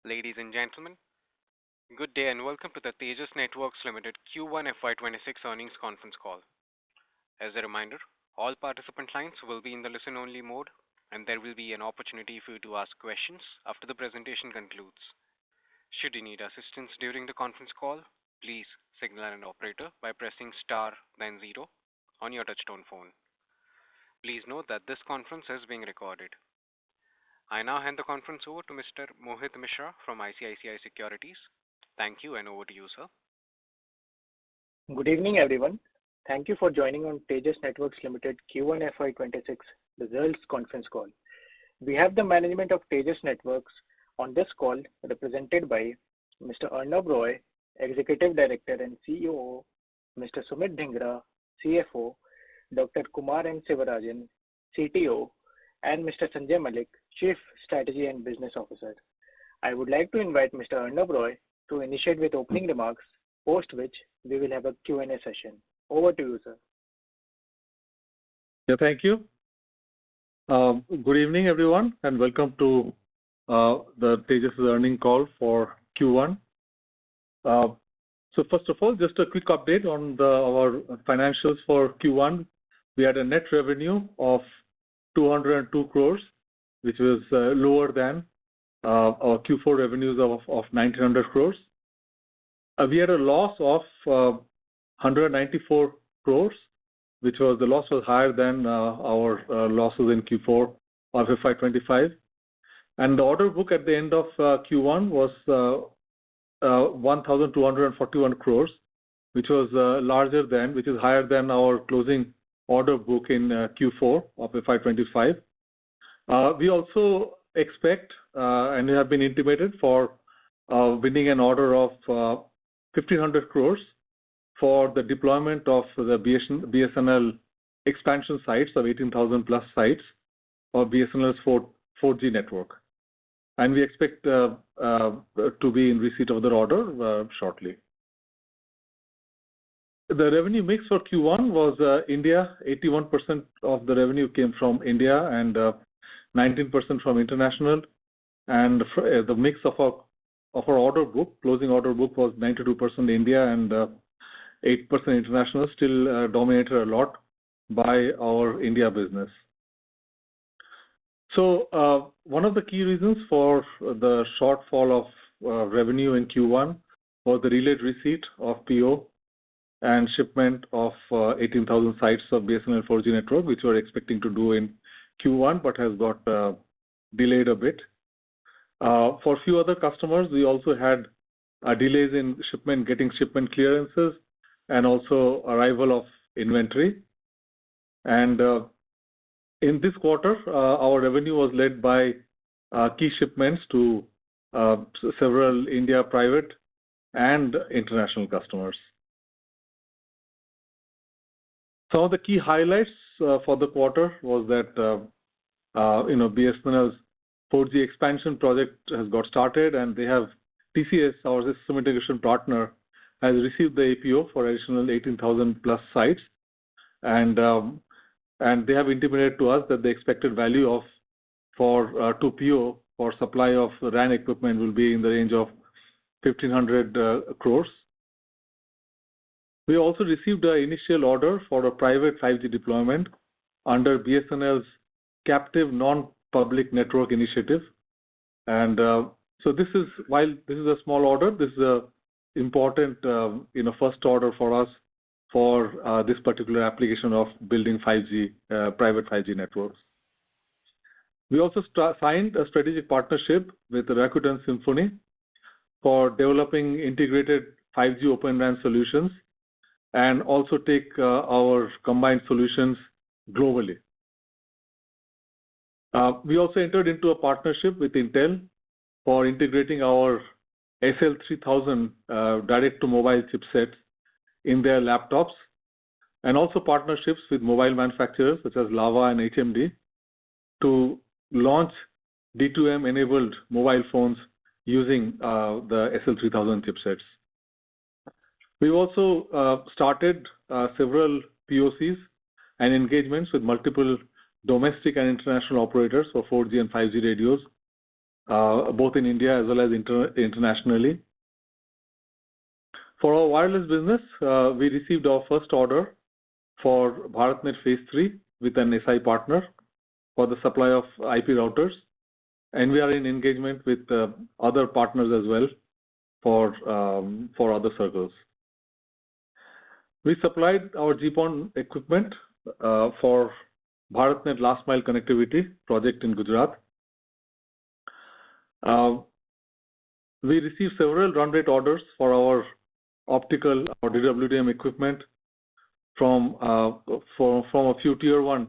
Ladies and gentlemen, good day and welcome to the Tejas Networks Limited Q1 FY26 earnings conference call. As a reminder, all participant lines will be in the listen-only mode, and there will be an opportunity for you to ask questions after the presentation concludes. Should you need assistance during the conference call, please signal an operator by pressing star then zero on your touchtone phone. Please note that this conference is being recorded. I now hand the conference over to Mr. Mohit Mishra from ICICI Securities. Thank you, and over to you, sir. Good evening, everyone. Thank you for joining on Tejas Networks Limited Q1 FY26 results conference call. We have the management of Tejas Networks on this call represented by Mr. Arnab Roy, Executive Director and CEO, Mr. Sumit Dhingra, CFO, Dr. Kumar N. Sivarajan, CTO, and Mr. Sanjay Malik, Chief Strategy and Business Officer. I would like to invite Mr. Arnab Roy to initiate with opening remarks, post which we will have a Q&A session. Over to you, sir. Yeah, thank you. Good evening, everyone, and welcome to the Tejas earning call for Q1. So first of all, just a quick update on our financials for Q1. We had a net revenue of 202 crores, which was lower than our Q4 revenues of 1,900 crores. We had a loss of 194 crores, which was the loss was higher than our losses in Q4 of FY25. And the order book at the end of Q1 was 1,241 crores, which was which is higher than our closing order book in Q4 of FY25. We also expect and we have been intimated for winning an order of 1,500 crores for the deployment of the BSNL expansion sites of 18,000 plus sites of BSNL's 4G network. And we expect to be in receipt of the order shortly. The revenue mix for Q1 was India. 81% of the revenue came from India and 19% from international. And the mix of our order book, closing order book, was 92% India and 8% international, still dominated a lot by our India business. So one of the key reasons for the shortfall of revenue in Q1 was the delayed receipt of PO and shipment of 18,000 sites of BSNL 4G network, which we were expecting to do in Q1, but has got delayed a bit. For a few other customers, we also had delays in getting shipment clearances, and also arrival of inventory. And in this quarter, our revenue was led by key shipments to several India private and international customers. Some of the key highlights for the quarter was that BSNL's 4G expansion project has got started, and they have TCS, our system integration partner, has received the APO for additional 18,000 plus sites, and they have intimated to us that the expected value for 2PO for supply of RAN equipment will be in the range of 1,500 crores. We also received an initial order for a private 5G deployment under BSNL's captive non-public network initiative. And so while this is a small order, this is a important first order for us for this particular application of building 5G, private 5G networks. We also signed a strategic partnership with Rakuten Symphony for developing integrated 5G Open RAN solutions and also take our combined solutions globally. We also entered into a partnership with Intel for integrating our SL3000 direct-to-mobile chipsets in their laptops, and also partnerships with mobile manufacturers such as Lava and HMD to launch D2M-enabled mobile phones using the SL3000 chipsets. We've also started several POCs and engagements with multiple domestic and international operators for 4G and 5G radios both in India as well as internationally. For our wireless business, we received our first order for BharatNet Phase 3 with an SI partner for the supply of IP routers, and we are in engagement with other partners as well for other circles. We supplied our GPON equipment for BharatNet Last Mile Connectivity project in Gujarat. We received several run rate orders for our optical or DWDM equipment from a few tier 1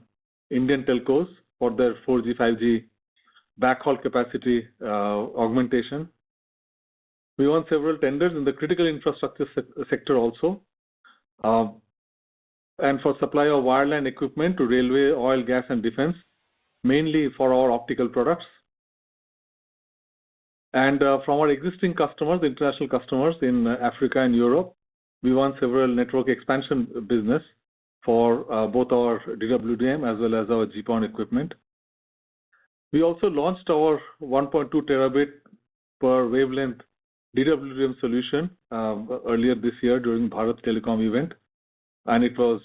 Indian telcos for their 4G, 5G backhaul capacity augmentation. We won several tenders in the critical infrastructure sector also, and for supply of wireline equipment to railway, oil, gas, and defense, mainly for our optical products. And from our existing customers, international customers in Africa and Europe, we won several network expansion business for both our DWDM as well as our GPON equipment. We also launched our 1.2 terabit per wavelength DWDM solution earlier this year during Bharat Telecom event, and it was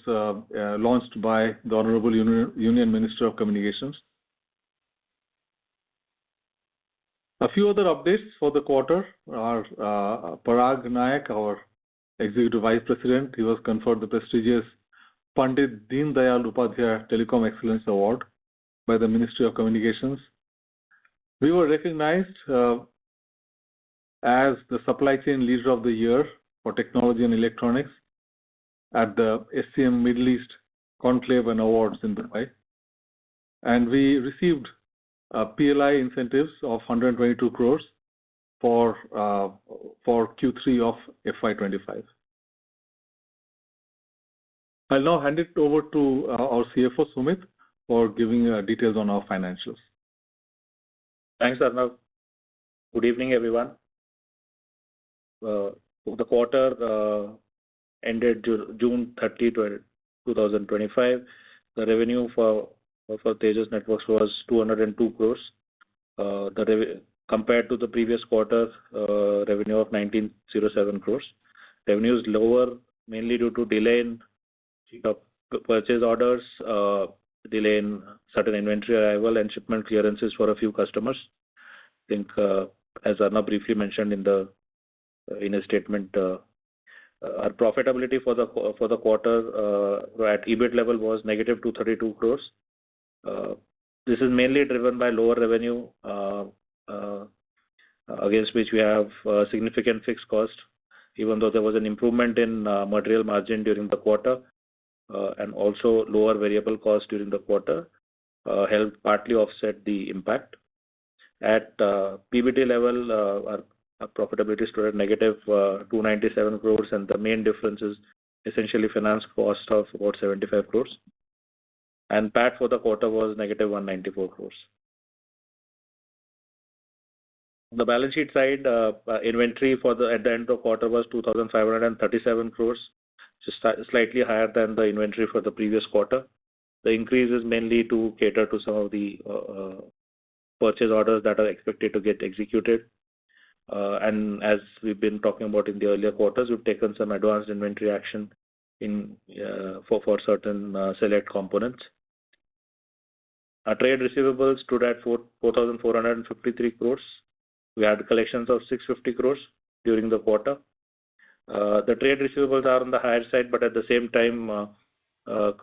launched by the Honorable Union Minister of Communications. A few other updates for the quarter are Parag Nayak, our Executive Vice President, he was conferred the prestigious Pandit Deen Dayal Upadhyaya Telecom Excellence Award by the Ministry of Communications. We were recognized as the Supply Chain Leader of the Year for Technology and Electronics at the SCM Middle East Conclave and Awards in Dubai. And we received PLI incentives of 122 crores for Q3 of FY25. I'll now hand it over to our CFO Sumit for giving details on our financials. Thanks, Arnav. Good evening, everyone. The quarter ended June 30, 2025. The revenue for Tejas Networks was 202 crores. Compared to the previous quarter, revenue of 1907 crores. Revenue is lower mainly due to delay in purchase orders, delay in certain inventory arrival and shipment clearances for a few customers. I think, as Arnav briefly mentioned in his statement, our profitability for the quarter at EBIT level was negative 232 crores. This is mainly driven by lower revenue, against which we have significant fixed cost, even though there was an improvement in material margin during the quarter, and also lower variable cost during the quarter helped partly offset the impact. At PBT level, our profitability stood at negative 297 crores, and the main difference is essentially finance cost of about 75 crores. And PAT for the quarter was negative 194 crores. On the balance sheet side, inventory at the end of the quarter was 2,537 crores, just slightly higher than the inventory for the previous quarter. The increase is mainly to cater to some of the purchase orders that are expected to get executed. And as we've been talking about in the earlier quarters, we've taken some advanced inventory action for certain select components. Our trade receivables stood at 4,453 crores. We had collections of 650 crores during the quarter. The trade receivables are on the higher side, but at the same time,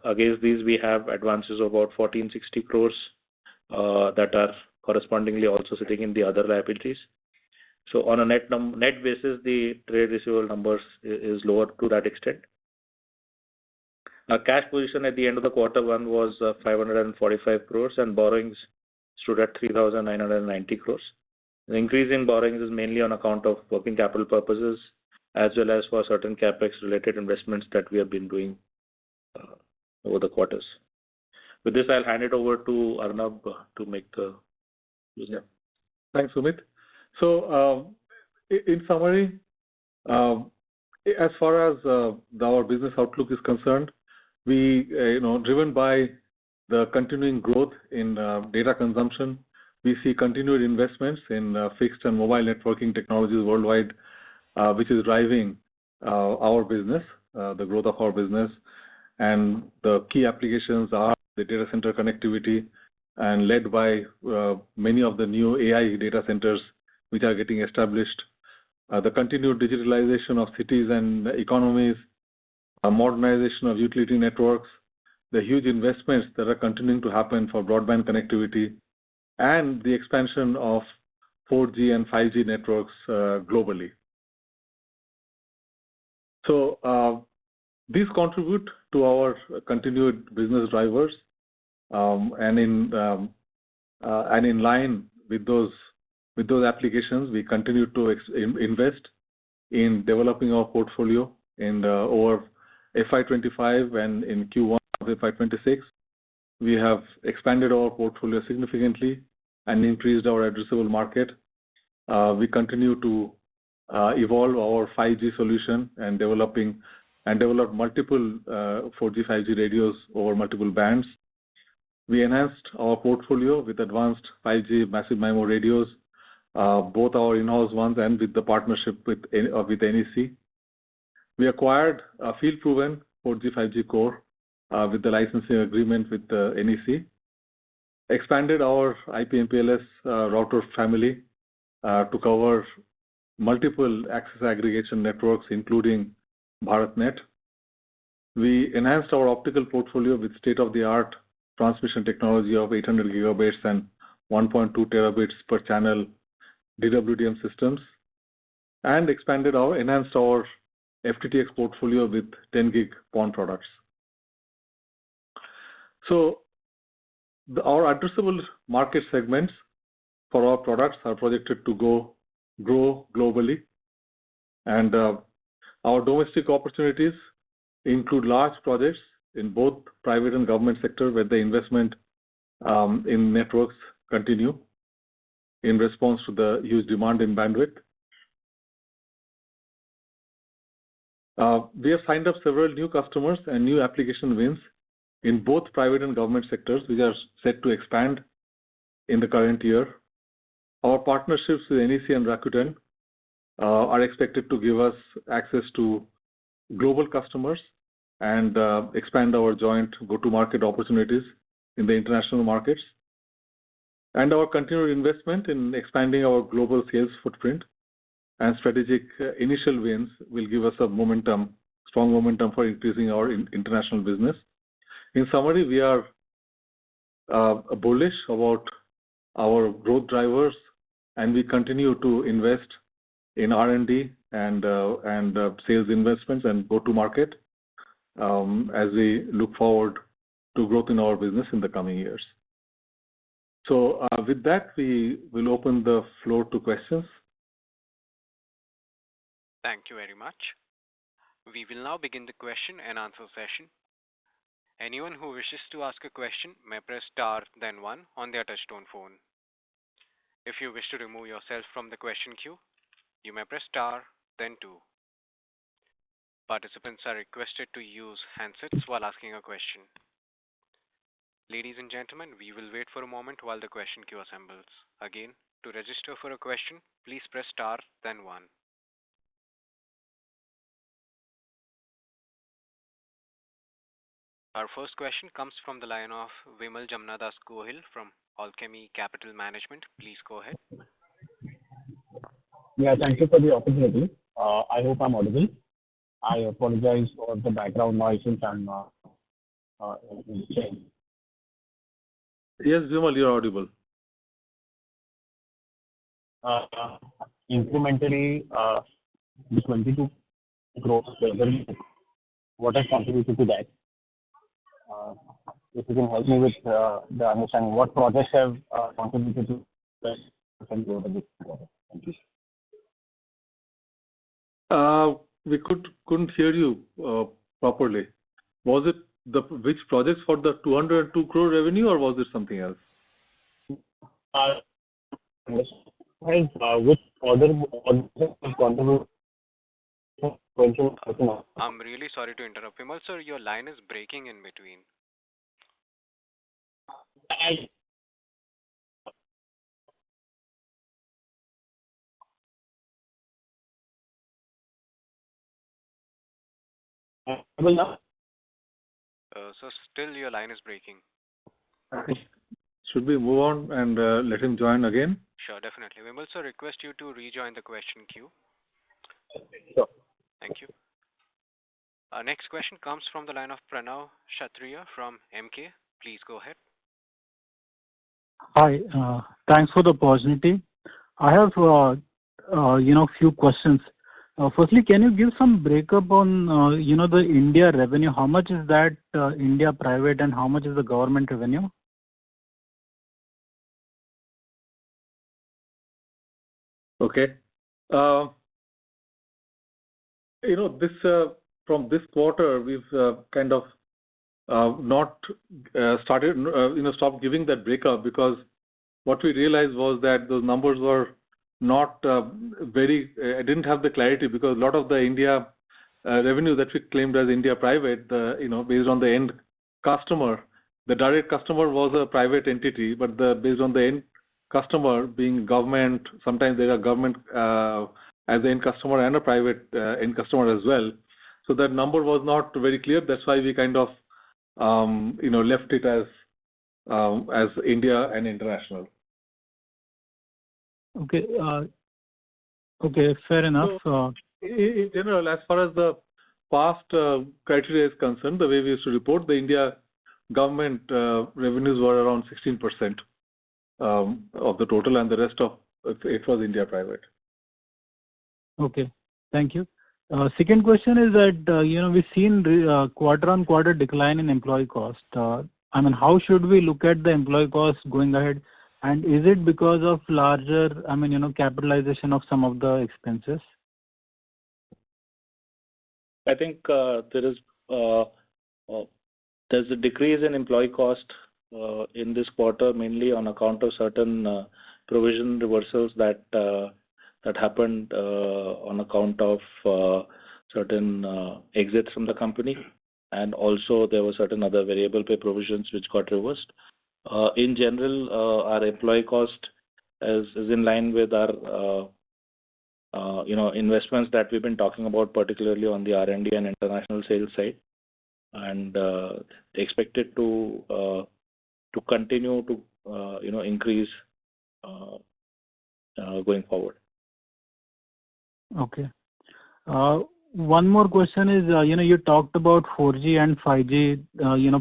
against these, we have advances of about 1,460 crores that are correspondingly also sitting in the other liabilities. So on a net basis, the trade receivable numbers is lower to that extent. Our cash position at the end of the quarter one was 545 crores, and borrowings stood at 3,990 crores. The increase in borrowings is mainly on account of working capital purposes, as well as for certain capex-related investments that we have been doing over the quarters. With this, I'll hand it over to Arnav to make the. Yeah. Thanks, Sumit. So, in summary, as far as our business outlook is concerned, we, driven by the continuing growth in data consumption, we see continued investments in fixed and mobile networking technologies worldwide, which is driving our business, the growth of our business. And the key applications are the data center connectivity, and led by many of the new AI data centers which are getting established, the continued digitalization of cities and economies, modernization of utility networks, the huge investments that are continuing to happen for broadband connectivity, and the expansion of 4G and 5G networks globally. So these contribute to our continued business drivers, and in line with those applications, we continue to invest in developing our portfolio in over FY25 and in Q1 of FY26. We have expanded our portfolio significantly and increased our addressable market. We continue to evolve our 5G solution and develop multiple 4G, 5G radios over multiple bands. We enhanced our portfolio with advanced 5G massive MIMO radios, both our in-house ones and with the partnership with NEC. We acquired a field-proven 4G, 5G core with the licensing agreement with NEC. Expanded our IP/MPLS router family to cover multiple access aggregation networks, including BharatNet. We enhanced our optical portfolio with state-of-the-art transmission technology of 800 gigabits and 1.2 terabits per channel DWDM systems, and enhanced our FTTX portfolio with 10 gig PON products. So our addressable market segments for our products are projected to grow globally, and our domestic opportunities include large projects in both private and government sector, where the investment in networks continue in response to the huge demand in bandwidth. We have signed up several new customers and new application wins in both private and government sectors, which are set to expand in the current year. Our partnerships with NEC and Rakuten are expected to give us access to global customers and expand our joint go-to-market opportunities in the international markets. And our continued investment in expanding our global sales footprint and strategic initial wins will give us a strong momentum for increasing our international business. In summary, we are bullish about our growth drivers, and we continue to invest in R&D and sales investments and go-to-market as we look forward to growth in our business in the coming years. So with that, we will open the floor to questions. Thank you very much. We will now begin the question and answer session. Anyone who wishes to ask a question may press star then one on their touchtone phone. If you wish to remove yourself from the question queue, you may press star then two. Participants are requested to use handsets while asking a question. Ladies and gentlemen, we will wait for a moment while the question queue assembles. Again, to register for a question, please press star then one. Our first question comes from the line of Vimal Jamnadas Gohil from Alchemy Capital Management. Please go ahead. Yeah, thank you for the opportunity. I hope I'm audible. I apologize for the background noise since I'm in the chain. Yes, Vimal, you're audible. Incrementally, the 22 growth, what has contributed to that? If you can help me with the understanding, what projects have contributed to that growth a bit more? Thank you. We couldn't hear you properly. Was it which projects for the 202 crore revenue, or was it something else? Which other contribute? I'm really sorry to interrupt, Vimal sir. Your line is breaking in between. Audible now? So still your line is breaking. Should we move on and let him join again? Sure, definitely. We will also request you to rejoin the question queue. Sure. Thank you. Our next question comes from the line of Pranav Kshatriya from MK. Please go ahead. Hi, thanks for the opportunity. I have, few questions. Firstly, can you give some breakup on, the India revenue? How much is that India private and how much is the government revenue? Okay. This from this quarter, we've kind of not stopped giving that breakup, because what we realized was that those numbers were not I didn't have the clarity, because a lot of the India revenue that we claimed as India private, based on the end customer, the direct customer was a private entity, but based on the end customer being government, sometimes there are government as the end customer and a private end customer as well. So that number was not very clear. That's why we kind of left it as India and international. Okay. Okay, fair enough. So, in general, as far as the past criteria is concerned, the way we used to report, the India government revenues were around 16% of the total, and the rest of it was India private. Okay, thank you. Second question is that, we've seen quarter-on-quarter decline in employee cost. How should we look at the employee cost going ahead? And is it because of larger, capitalization of some of the expenses? I think there's a decrease in employee cost in this quarter, mainly on account of certain provision reversals that happened on account of certain exits from the company, and also there were certain other variable pay provisions which got reversed. In general, our employee cost is in line with our investments that we've been talking about, particularly on the R&D and international sales side, and expected to continue to increase going forward. Okay. One more question is, you talked about 4G and 5G,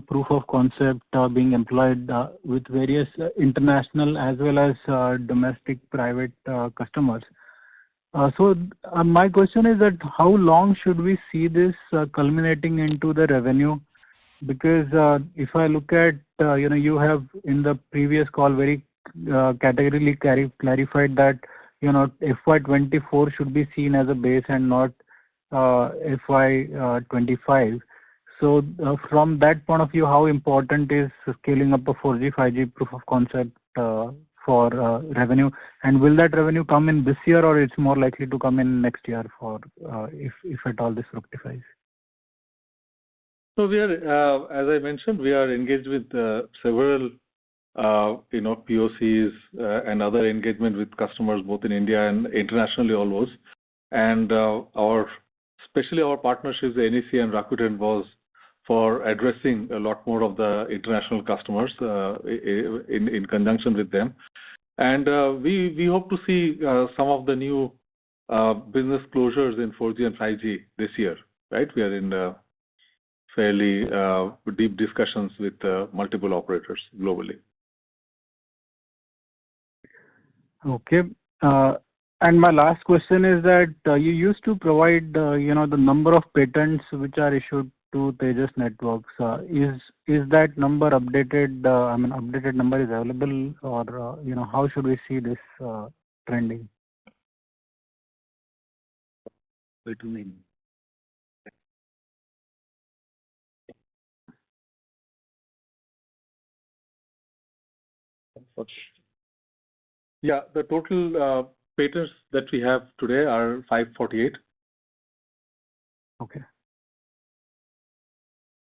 proof of concept being employed with various international as well as domestic private customers. So my question is that how long should we see this culminating into the revenue? Because if I look at, you have in the previous call very categorically clarified that, FY24 should be seen as a base and not FY25. So from that point of view, how important is scaling up a 4G, 5G proof of concept for revenue? And will that revenue come in this year, or it's more likely to come in next year for if at all this fructifies? So we are, as I mentioned, we are engaged with several POCs and other engagement with customers both in India and internationally always. And especially our partnerships, the NEC and Rakuten, was for addressing a lot more of the international customers in conjunction with them. And we hope to see some of the new business closures in 4G and 5G this year, right? We are in fairly deep discussions with multiple operators globally. Okay. And my last question is that you used to provide, the number of patents which are issued to Tejas Networks. Is that number updated? Updated number is available, or how should we see this trending? Yeah, the total patents that we have today are 548. Okay.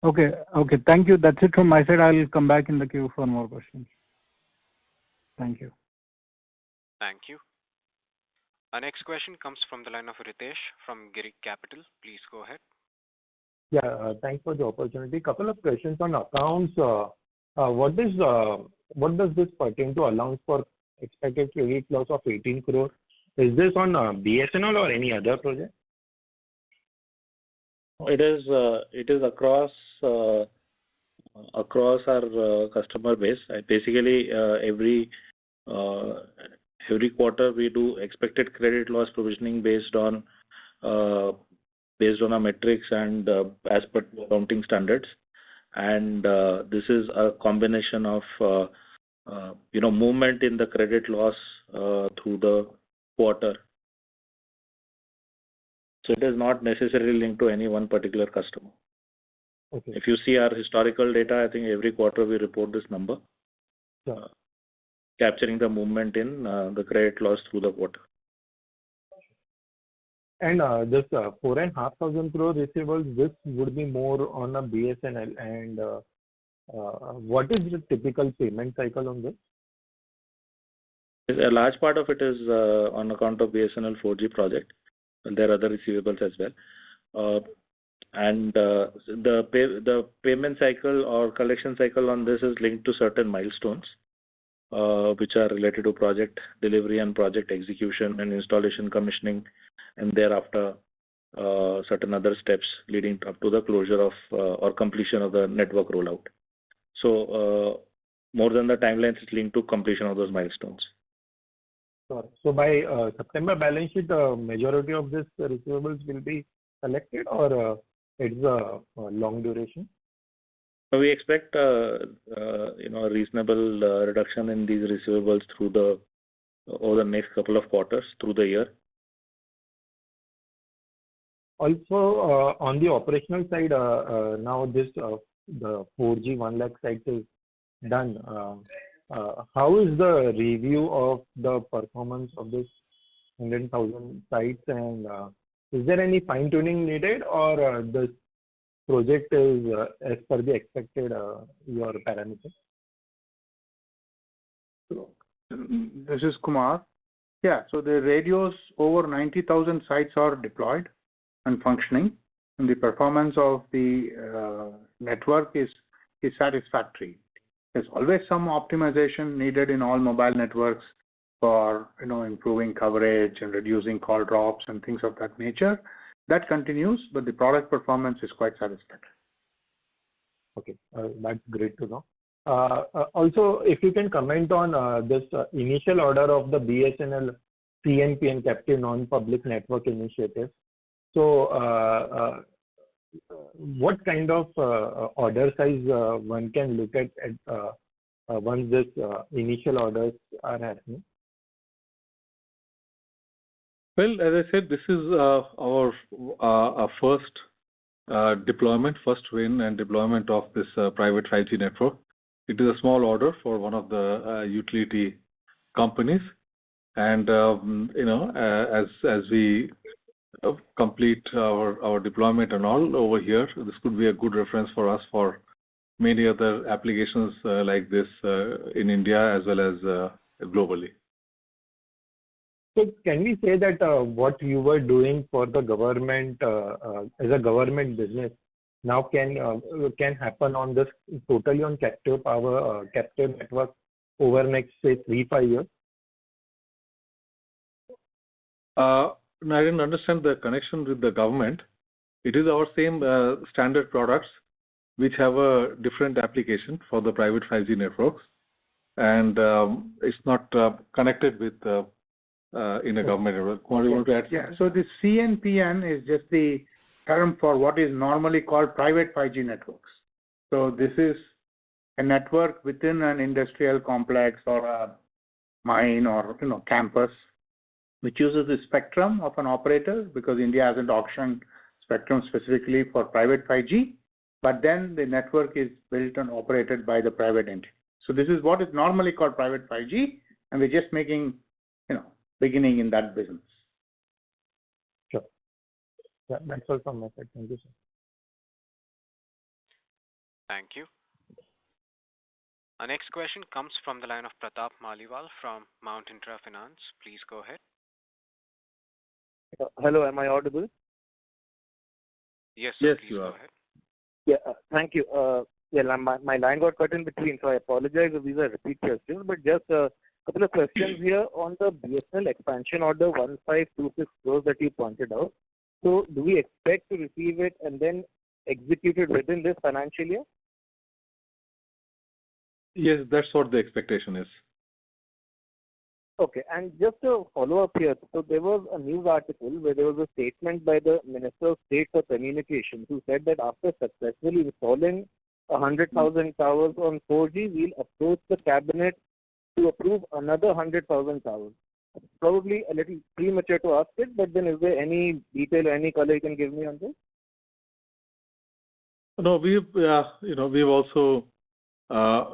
Okay. Okay. Thank you. That's it from my side. I'll come back in the queue for more questions. Thank you. Thank you. Our next question comes from the line of Ritesh from Girik Capital. Please go ahead. Yeah, thanks for the opportunity. Couple of questions on accounts. What does this pertain to allowance for expected credit loss of 18 crore? Is this on BSNL or any other project? It is across our customer base. Basically, every quarter we do expected credit loss provisioning based on our metrics and as per accounting standards. And this is a combination of movement in the credit loss through the quarter. So it is not necessarily linked to any one particular customer. Okay. If you see our historical data, I think every quarter we report this number, capturing the movement in the credit loss through the quarter. And this 4,500 crore receivables, this would be more on a BSNL. And what is the typical payment cycle on this? A large part of it is on account of BSNL 4G project, and there are other receivables as well. And the payment cycle or collection cycle on this is linked to certain milestones, which are related to project delivery and project execution and installation commissioning, and thereafter certain other steps leading up to the closure of or completion of the network rollout. So more than the timelines, it's linked to completion of those milestones. So by September balance sheet, majority of this receivables will be collected, or it's a long duration? So we expect a reasonable reduction in these receivables over the next couple of quarters through the year. Also, on the operational side, now the 4G 1 lakh sites is done. How is the review of the performance of this 100,000 sites, and is there any fine tuning needed, or this project is as per the expected your parameters? This is Kumar. Yeah, so the radios over 90,000 sites are deployed and functioning, and the performance of the network is satisfactory. There's always some optimization needed in all mobile networks for improving coverage and reducing call drops and things of that nature. That continues, but the product performance is quite satisfactory. Okay, that's great to know. Also, if you can comment on this initial order of the BSNL CNP and Captive Non-Public Network Initiative. So, what kind of order size one can look at once this initial orders are happening? Well, as I said, this is our first deployment, first win and deployment of this private 5G network. It is a small order for one of the utility companies, and as we complete our deployment and all over here, this could be a good reference for us for many other applications like this in India as well as globally. So can we say that what you were doing for the government as a government business now can happen on this totally on captive power, captive network over next, say, 3-5 years? I didn't understand the connection with the government. It is our same standard products which have a different application for the private 5G networks, and it's not connected with in a government network. What do you want to add? Yeah, so the CNPN is just the term for what is normally called private 5G networks. So this is a network within an industrial complex or a mine or campus, which uses the spectrum of an operator, because India hasn't auctioned spectrum specifically for private 5G, but then the network is built and operated by the private entity. So this is what is normally called private 5G, and we're just making, beginning in that business. Sure. Yeah, that's all from my side. Thank you, sir. Thank you. Our next question comes from the line of Pratap Maliwal from Mount Intra Finance. Please go ahead. Hello, am I audible? Yes, sir, Yes, please you go are. ahead. Yeah, thank you. Yeah, my line got cut in between, so I apologize if these are repeat questions, but just a couple of questions here on the BSNL expansion order 1526 crores that you pointed out. So do we expect to receive it and then execute it within this financial year? Yes, that's what the expectation is. Okay, and just a follow-up here. So there was a news article where there was a statement by the Minister of State for Communications who said that after successfully installing 100,000 towers on 4G, we'll approach the cabinet to approve another 100,000 towers. Probably a little premature to ask it, but then is there any detail or any color you can give me on this? No, we've also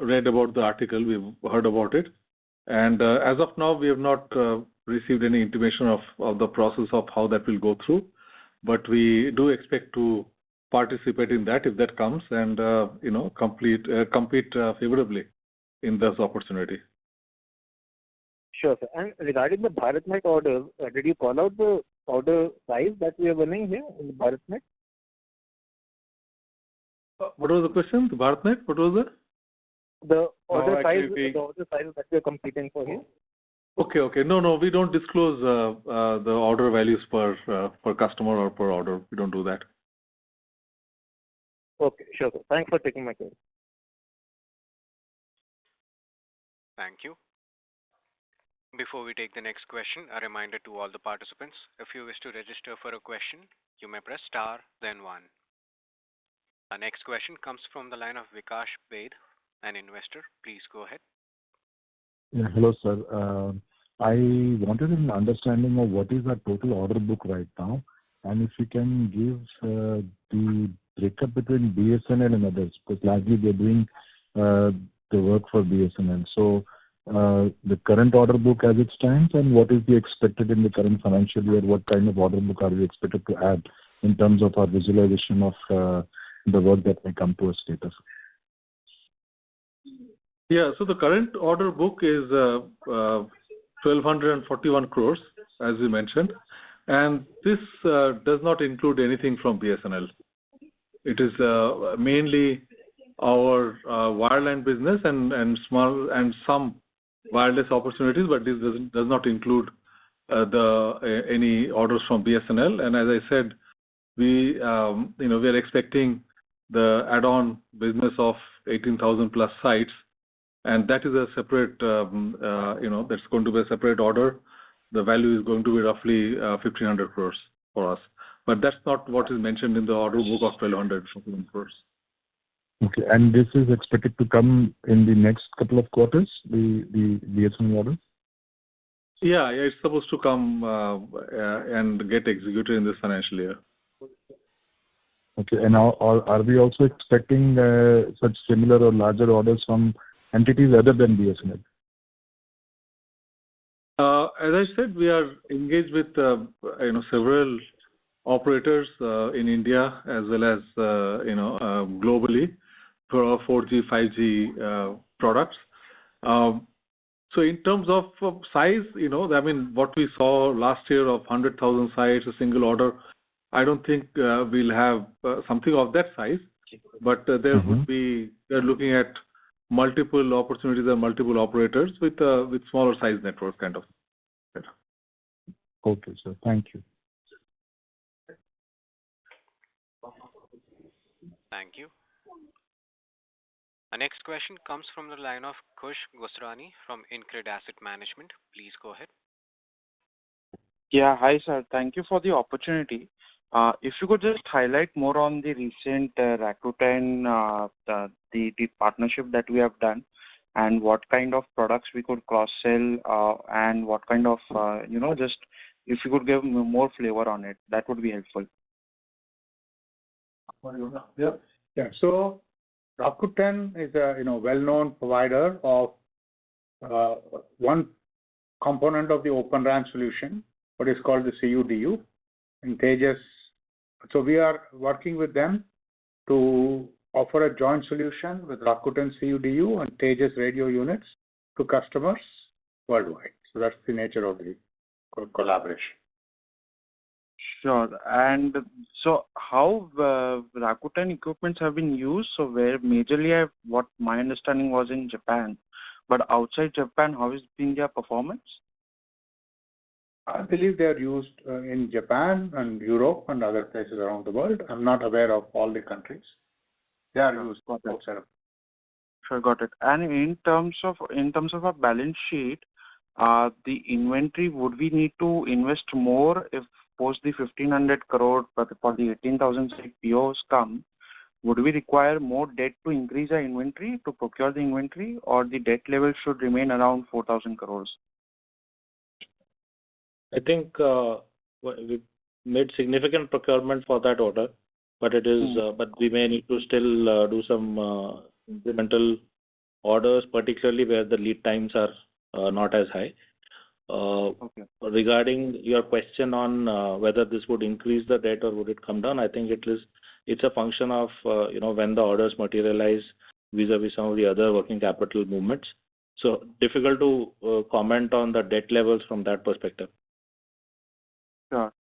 read about the article. We've heard about it. And as of now, we have not received any intimation of the process of how that will go through. But we do expect to participate in that if that comes and, compete favorably in this opportunity. Sure, sir. And regarding the BharatNet orders, did you call out the order size that we are winning here in the BharatNet? What was the question? The BharatNet? What was it? The order size, actually, the order size that we are competing for here. Okay. No, we don't disclose the order values per customer or per order. We don't do that. Okay, sure, sir. Thanks for taking my call. Thank you. Before we take the next question, a reminder to all the participants, if you wish to register for a question, you may press star, then 1. Our next question comes from the line of Vikash Bed, an investor. Please go ahead. Yeah, hello, sir. I wanted an understanding of what is our total order book right now, and if you can give the breakup between BSNL and others, because largely they're doing the work for BSNL. So the current order book as it stands, and what is the expected in the current financial year? What kind of order book are we expected to add in terms of our visualization of the work that may come to a status? Yeah, so the current order book is 1,241 crores, as you mentioned, and this does not include anything from BSNL. It is mainly our wireline business and small and some wireless opportunities, but this does not include any orders from BSNL. And as I said, we are expecting the add-on business of 18,000 plus sites, and that is a separate, that's going to be a separate order. The value is going to be roughly 1,500 crores for us. But that's not what is mentioned in the order book of 1,200 crores. Okay, and this is expected to come in the next couple of quarters, the BSNL order? Yeah, it's supposed to come and get executed in this financial year. Okay, and are we also expecting such similar or larger orders from entities other than BSNL? As I said, we are engaged with several operators in India as well as globally for our 4G, 5G products. So in terms of size, what we saw last year of 100,000 sites, a single order, I don't think we'll have something of that size, but there would be, they're looking at multiple opportunities and multiple operators with smaller size networks kind of. Okay, sir. Thank you. Thank you. Our next question comes from the line of Khush Gosrani from InCred Asset Management. Please go ahead. Yeah, hi, sir. Thank you for the opportunity. If you could just highlight more on the recent Rakuten, the partnership that we have done, and what kind of products we could cross-sell, and what kind of, just if you could give more flavor on it, that would be helpful. Yeah. So Rakuten is a well-known provider of one component of the Open RAN solution, what is called the CUDU, and Tejas. So we are working with them to offer a joint solution with Rakuten CUDU and Tejas radio units to customers worldwide. So that's the nature of the collaboration. Sure. And so how Rakuten equipments have been used? So where majorly what my understanding was in Japan, but outside Japan, how has been their performance? I believe they are used in Japan and Europe and other places around the world. I'm not aware of all the countries. They are used outside of. Sure, got it. And in terms of our balance sheet, the inventory, would we need to invest more if post the 1,500 crore for the 18,000 site POs come? Would we require more debt to increase our inventory to procure the inventory, or the debt level should remain around 4,000 crores? I think we made significant procurement for that order, but we may need to still do some incremental orders, particularly where the lead times are not as high. Regarding your question on whether this would increase the debt or would it come down, I think it's a function of when the orders materialize vis-a-vis some of the other working capital movements. So difficult to comment on the debt levels from that perspective. Sure.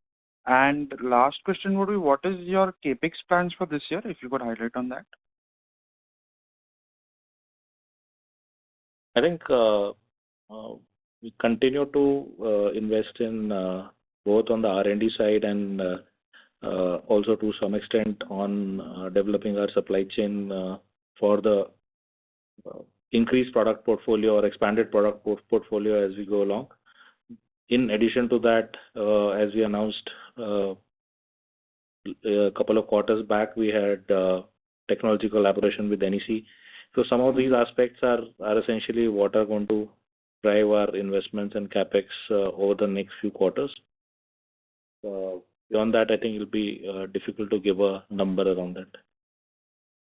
And last question would be, what is your capex plans for this year, if you could highlight on that? I think we continue to invest in both on the R&D side and also to some extent on developing our supply chain for the increased product portfolio or expanded product portfolio as we go along. In addition to that, as we announced a couple of quarters back, we had technology collaboration with NEC. So some of these aspects are essentially what are going to drive our investments and capex over the next few quarters. Beyond that, I think it will be difficult to give a number around that.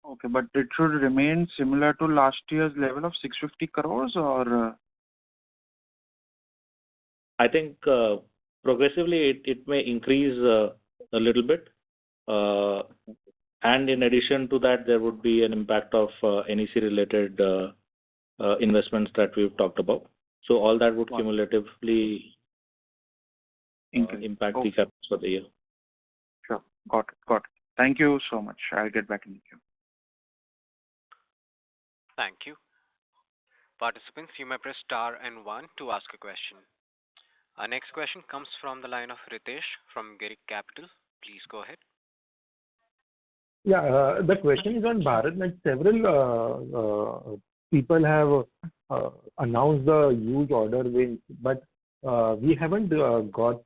Okay, but it should remain similar to last year's level of 650 crores, or? I think progressively it may increase a little bit. And in addition to that, there would be an impact of NEC-related investments that we've talked about. So all that would cumulatively impact the capex for the year. Sure. Got it. Thank you so much. I'll get back in the queue. Thank you. Participants, you may press star and 1 to ask a question. Our next question comes from the line of Ritesh from Girik Capital. Please go ahead. Yeah, the question is on BharatNet. Several people have announced the huge order wins, but we haven't got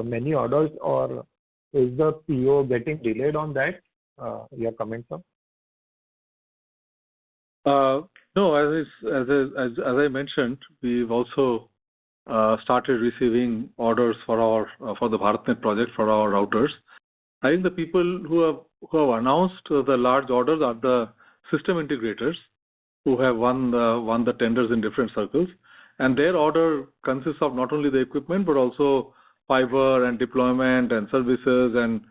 many orders, or is the PO getting delayed on that? Your comments, sir? No, as I mentioned, we've also started receiving orders for the BharatNet project for our routers. I think the people who have announced the large orders are the system integrators who have won the tenders in different circles, and their order consists of not only the equipment but also fiber and deployment and services and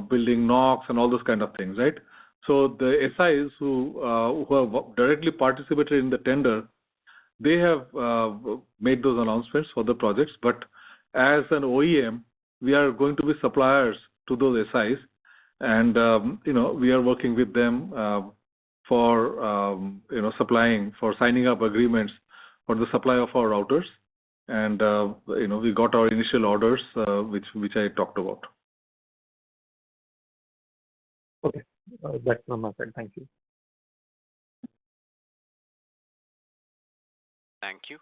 building NOCs and all those kind of things, right? So the SIs who have directly participated in the tender, they have made those announcements for the projects. But as an OEM, we are going to be suppliers to those SIs, and we are working with them for signing up agreements for the supply of our routers, and we got our initial orders, which I talked about. Okay, that's from my side. Thank you. Thank you.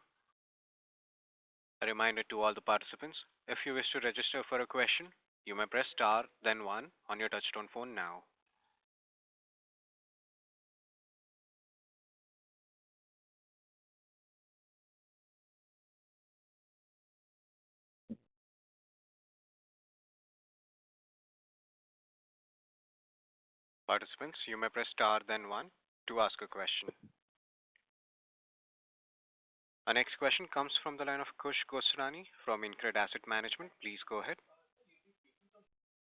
A reminder to all the participants, if you wish to register for a question, you may press star, then 1 on your touchtone phone now. Participants, you may press star, then 1 to ask a question. Our next question comes from the line of Kush Gosrani from InCred Asset Management. Please go ahead.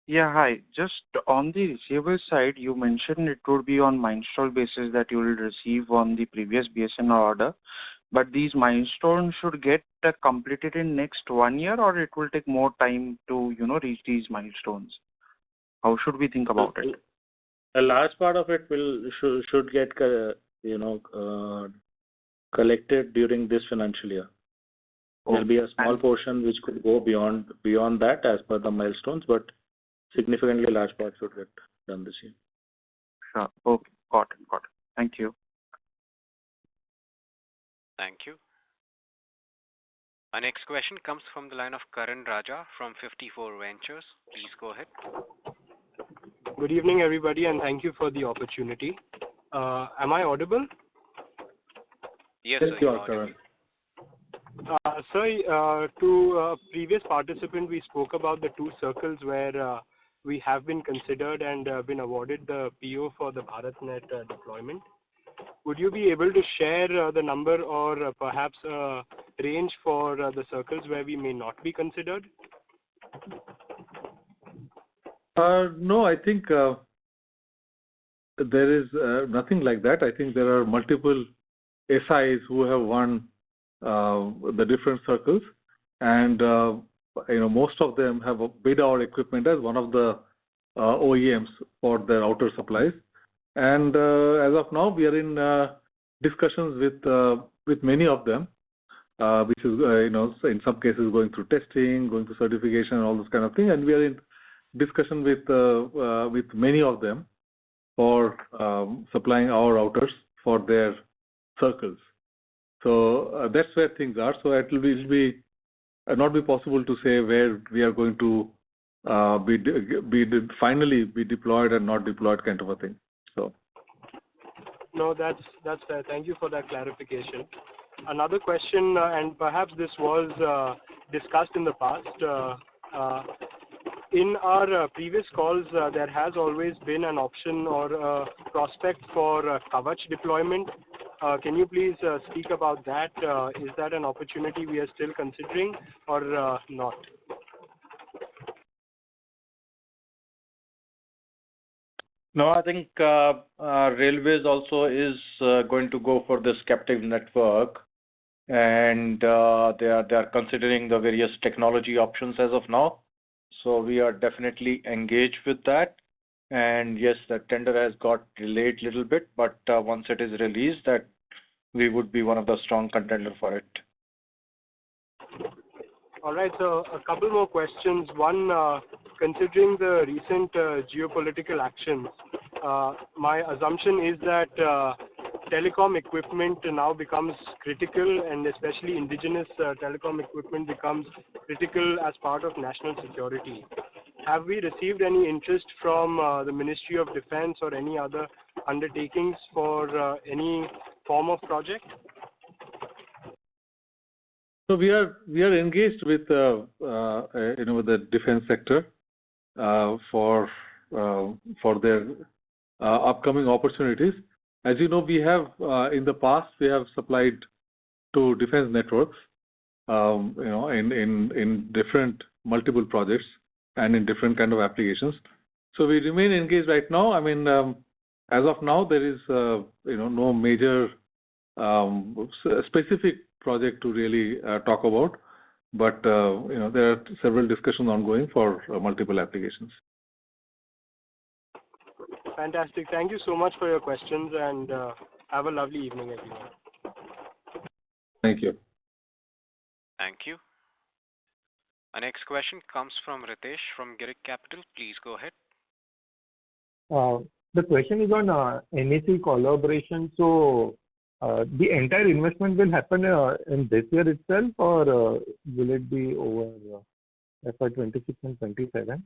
Yeah, hi. Just on the receivable side, you mentioned it would be on milestone basis that you will receive on the previous BSNL order. but these milestones should get completed in next 1 year, or it will take more time to, reach these milestones? How should we think about it? A large part of it should get collected during this financial year. There'll be a small portion which could go beyond that as per the milestones, but significantly large part should get done this year. Sure. Okay. Got it. Thank you. Thank you. Our next question comes from the line of Karan Raja from 54 Ventures. Please go ahead. Good evening, everybody, and thank you for the opportunity. Am I audible? Yes, Yes, sir. you You're are, Karan. Sir, to a previous participant, we spoke about the two circles where we have been considered and been awarded the PO for the BharatNet deployment. Would you be able to share the number or perhaps a range for the circles where we may not be considered? No, I think there is nothing like that. I think there are multiple SIs who have won the different circles, and most of them have bid our equipment as one of the OEMs for their outer supplies. And as of now, we are in discussions with many of them, which is in some cases going through testing, going through certification, and all this kind of thing. And we are in discussion with many of them for supplying our routers for their circles. So that's where things are. So it will be not be possible to say where we are going to finally be deployed and not deployed, kind of a thing. So. No, that's fair. Thank you for that clarification. Another question, and perhaps this was discussed in the past. In our previous calls, there has always been an option or a prospect for Kavach deployment. Can you please speak about that? Is that an opportunity we are still considering or not? No, I think Railways also is going to go for this captive network, and they are considering the various technology options as of now. So we are definitely engaged with that. And yes, the tender has got delayed a little bit, but once it is released, that we would be one of the strong contenders for it. All right, so a couple more questions. One, considering the recent geopolitical actions, my assumption is that telecom equipment now becomes critical, and especially indigenous telecom equipment becomes critical as part of national security. Have we received any interest from the Ministry of Defense or any other undertakings for any form of project? So we are engaged with the defense sector for their upcoming opportunities. As you know, we have in the past we have supplied to defense networks, in different multiple projects and in different kind of applications. So we remain engaged right now. I mean, as of now, there is no major specific project to really talk about, but there are several discussions ongoing for multiple applications. Fantastic. Thank you so much for your questions, and have a lovely evening, everyone. Thank you. Thank you. Our next question comes from Ritesh from Girik Capital. Please go ahead. The question is on NEC collaboration. So the entire investment will happen in this year itself, or will it be over FY26 and 27?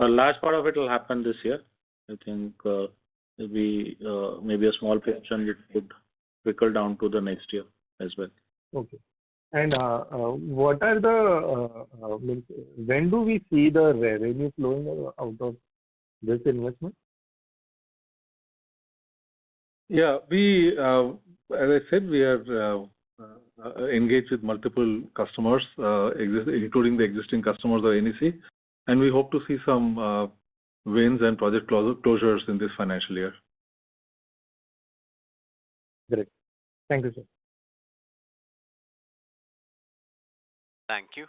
A large part of it will happen this year. I think maybe a small portion it could trickle down to the next year as well. Okay. And what are when do we see the revenue flowing out of this investment? Yeah, as I said, we are engaged with multiple customers, including the existing customers of NEC, and we hope to see some wins and project closures in this financial year. Great. Thank you, sir. Thank you.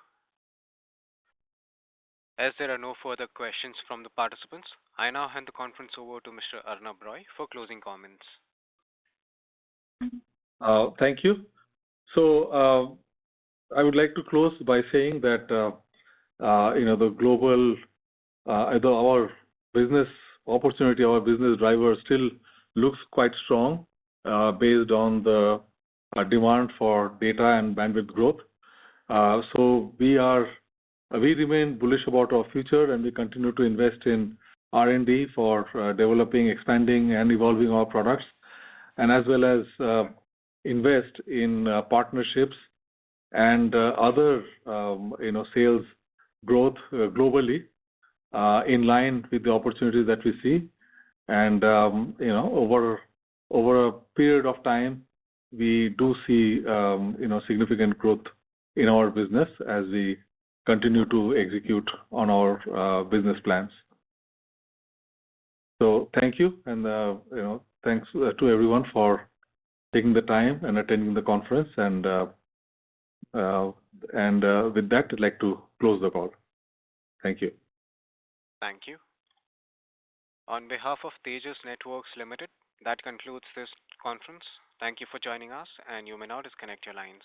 As there are no further questions from the participants, I now hand the conference over to Mr. Arnab Roy for closing comments. Thank you. So I would like to close by saying that the global, our business opportunity, our business driver still looks quite strong based on the demand for data and bandwidth growth. So we remain bullish about our future, and we continue to invest in R&D for developing, expanding, and evolving our products, and as well as invest in partnerships and other sales growth globally in line with the opportunities that we see. And over a period of time, we do see significant growth in our business as we continue to execute on our business plans. So thank you, and thanks to everyone for taking the time and attending the conference. And with that, I'd like to close the call. Thank you. Thank you. On behalf of Tejas Networks Limited, that concludes this conference. Thank you for joining us, and you may now disconnect your lines.